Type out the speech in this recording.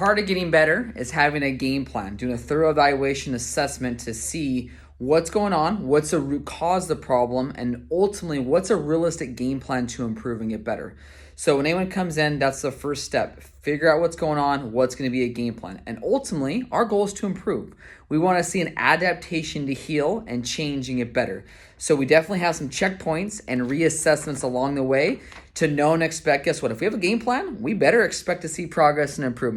part of getting better is having a game plan, doing a thorough evaluation assessment to see what's going on, what's the root cause of the problem, and ultimately what's a realistic game plan to improve and get better. So when anyone comes in, that's the first step. Figure out what's going on, what's going to be a game plan. And ultimately, our goal is to improve. We want to see an adaptation to heal and change and get better. So we definitely have some checkpoints and reassessments along the way to know and expect. Guess what? If we have a game plan, we better expect to see progress and improvement.